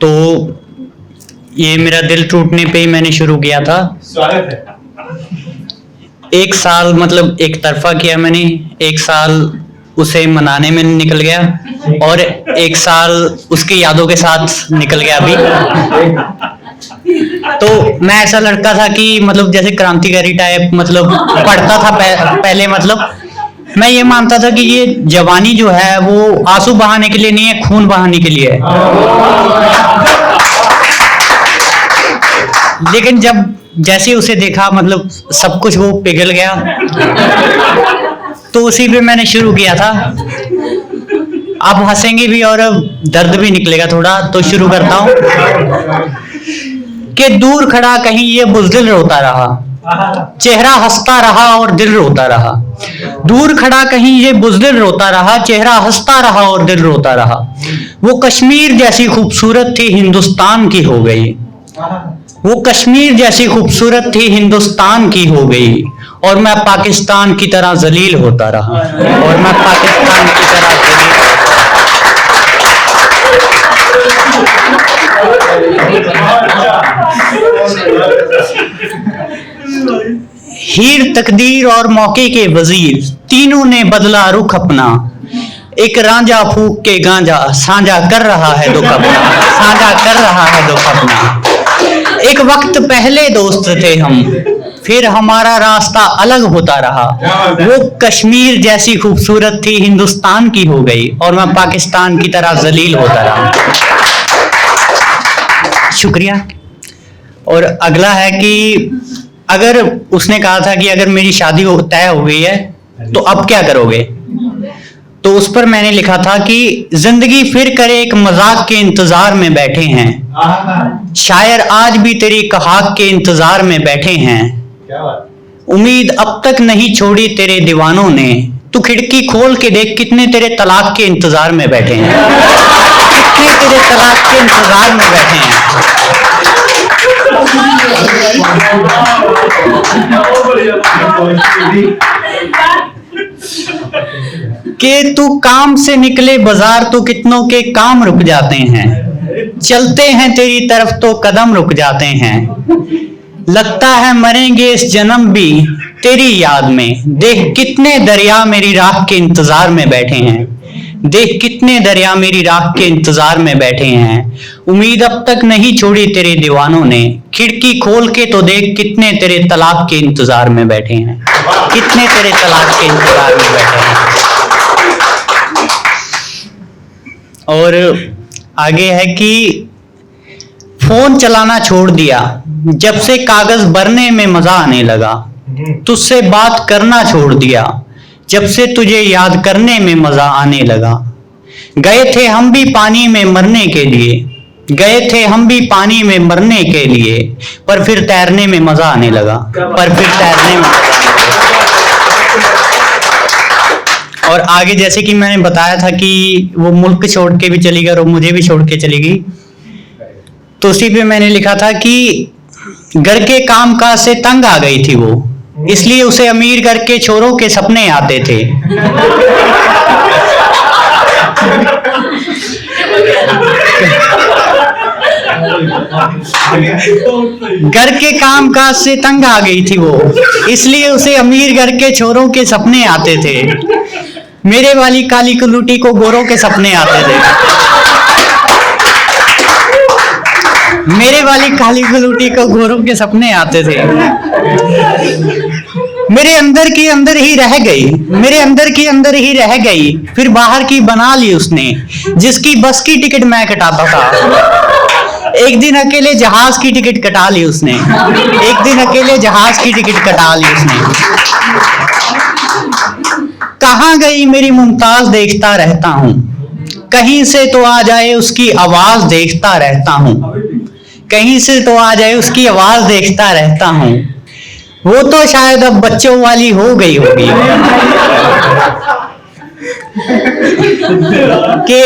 तो ये मेरा दिल टूटने पे ही मैंने शुरू किया था। स्वागत है। 1 साल मतलब एक तरफा किया मैंने, 1 साल उसे मनाने में निकल गया और 1 साल उसकी यादों के साथ निकल गया अभी। तो मैं ऐसा लड़का था कि मतलब जैसे क्रांतिकारी टाइप मतलब पढ़ता था पहले, मतलब मैं ये मानता था कि ये जवानी जो है वो आंसू बहाने के लिए नहीं है, खून बहाने के लिए है। लेकिन जब जैसे उसे देखा मतलब सब कुछ वो पिघल गया। तो उसी पे मैंने शुरू किया था। आप हंसेंगे भी और दर्द भी निकलेगा थोड़ा, तो शुरू करता हूं कि दूर खड़ा कहीं ये बुज़दिल रोता रहा, चेहरा हंसता रहा और दिल रोता रहा। दूर खड़ा कहीं ये बुज़दिल रोता रहा, चेहरा हंसता रहा और दिल रोता रहा। वो कश्मीर जैसी खूबसूरत थी, हिंदुस्तान की हो गई। वो कश्मीर जैसी खूबसूरत थी, हिंदुस्तान की हो गई। और मैं पाकिस्तान की तरह जलील होता रहा, और मैं पाकिस्तान की तरह जलील। हीर तकदीर और मौके के वजीर तीनों ने बदला रुख अपना। एक रांझा फूक के गांजा साझा कर रहा है दुख अपना, साझा कर रहा है दुख अपना। एक वक्त पहले दोस्त थे हम, फिर हमारा रास्ता अलग होता रहा। वो कश्मीर जैसी खूबसूरत थी, हिंदुस्तान की हो गई। और मैं पाकिस्तान की तरह जलील होता रहा। शुक्रिया। और अगला है कि अगर उसने कहा था कि अगर मेरी शादी तय हो गई है तो अब क्या करोगे, तो उस पर मैंने लिखा था कि जिंदगी फिर करे एक मजाक के इंतजार में बैठे हैं, शायर आज भी तेरी कहाक के इंतजार में बैठे हैं। उम्मीद अब तक नहीं छोड़ी तेरे दीवानों ने, तू खिड़की खोल के देख कितने तेरे तलाक के इंतजार में बैठे हैं, कितने तेरे तलाक के इंतजार में बैठे हैं। कि तू काम से निकले बाजार तो कितनों के काम रुक जाते हैं, चलते हैं तेरी तरफ तो कदम रुक जाते हैं। लगता है मरेंगे इस जन्म भी तेरी याद में, देख कितने दरिया मेरी राह के इंतजार में बैठे हैं, देख कितने दरिया मेरी राह के इंतजार में बैठे हैं। उम्मीद अब तक नहीं छोड़ी तेरे दीवानों ने, खिड़की खोल के तो देख कितने तेरे तलाक के इंतजार में बैठे हैं, कितने तेरे तलाक के इंतजार में बैठे हैं। और आगे है कि फोन चलाना छोड़ दिया जब से कागज भरने में मजा आने लगा, तुझसे बात करना छोड़ दिया जब से तुझे याद करने में मजा आने लगा। गए थे हम भी पानी में मरने के लिए, गए थे हम भी पानी में मरने के लिए, पर फिर तैरने में मजा आने लगा, पर फिर तैरने में मजा आने लगा। और आगे जैसे कि मैंने बताया था कि वो मुल्क छोड़ के भी चली गई और मुझे भी छोड़ के चली गई, तो उसी पे मैंने लिखा था कि घर के काम काज से तंग आ गई थी वो, इसलिए उसे अमीर घर के छोरों के सपने आते थे। घर के काम काज से तंग आ गई थी वो, इसलिए उसे अमीर घर के छोरों के सपने आते थे। मेरे वाली काली कलूटी को गोरों के सपने आते थे, मेरे वाली काली कलूटी को गोरों के सपने आते थे। मेरे अंदर की अंदर ही रह गई, मेरे अंदर की अंदर ही रह गई, फिर बाहर की बना ली उसने, जिसकी बस की टिकट मैं कटाता था। एक दिन अकेले जहाज की टिकट कटा ली उसने, एक दिन अकेले जहाज की टिकट कटा ली उसने। कहाँ गई मेरी मुमताज देखता रहता हूँ, कहीं से तो आ जाए उसकी आवाज देखता रहता हूँ, कहीं से तो आ जाए उसकी आवाज देखता रहता हूँ। वो तो शायद अब बच्चों वाली हो गई होगी कि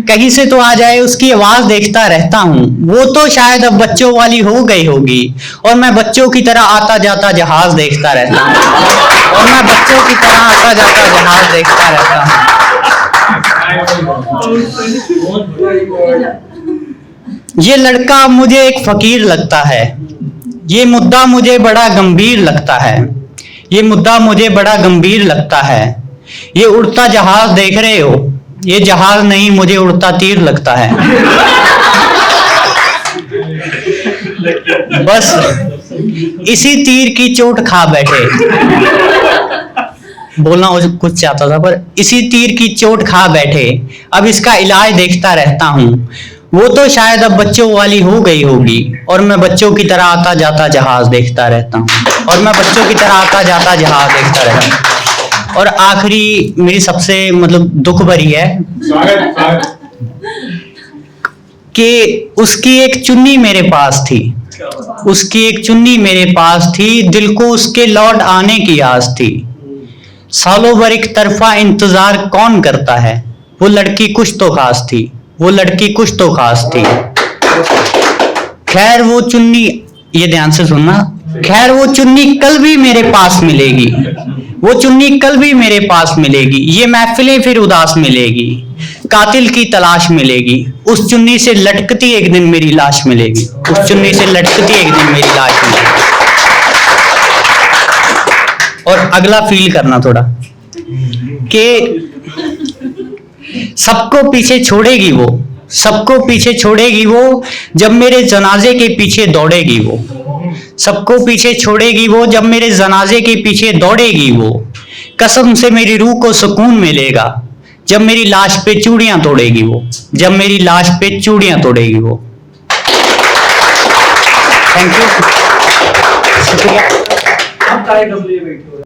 कहीं से तो आ जाए उसकी आवाज देखता रहता हूँ। वो तो शायद अब बच्चों वाली हो गई होगी, और मैं बच्चों की तरह आता जाता जहाज देखता रहता हूँ, और मैं बच्चों की तरह आता जाता जहाज देखता रहता हूँ। ये लड़का मुझे एक फकीर लगता है, ये मुद्दा मुझे बड़ा गंभीर लगता है, ये मुद्दा मुझे बड़ा गंभीर लगता है। ये उड़ता जहाज देख रहे हो, ये जहाज नहीं मुझे उड़ता तीर लगता है। बस इसी तीर की चोट खा बैठे, बोलना कुछ चाहता था पर इसी तीर की चोट खा बैठे, अब इसका इलाज देखता रहता हूँ। वो तो शायद अब बच्चों वाली हो गई होगी और मैं बच्चों की तरह आता जाता जहाज देखता रहता हूँ, और मैं बच्चों की तरह आता जाता जहाज देखता रहता हूँ। और आखिरी मेरी सबसे मतलब दुख भरी है कि उसकी एक चुन्नी मेरे पास थी, उसकी एक चुन्नी मेरे पास थी, दिल को उसके लौट आने की आस थी। सालों भर एक तरफा इंतजार कौन करता है, वो लड़की कुछ तो खास थी, वो लड़की कुछ तो खास थी। खैर वो चुन्नी, ये ध्यान से सुनना, खैर वो चुन्नी कल भी मेरे पास मिलेगी, वो चुन्नी कल भी मेरे पास मिलेगी। ये महफिलें फिर उदास मिलेगी, कातिल की तलाश मिलेगी, उस चुन्नी से लटकती एक दिन मेरी लाश मिलेगी, उस चुन्नी से लटकती एक दिन मेरी लाश मिलेगी। और अगला फील करना थोड़ा कि सबको पीछे छोड़ेगी वो, सबको पीछे छोड़ेगी वो, जब मेरे जनाजे के पीछे दौड़ेगी वो, सबको पीछे छोड़ेगी वो, जब मेरे जनाजे के पीछे दौड़ेगी वो। कसम से मेरी रूह को सुकून मिलेगा, जब मेरी लाश पे चूड़ियां तोड़ेगी वो, जब मेरी लाश पे चूड़ियां तोड़ेगी वो। थैंक यू, शुक्रिया। अब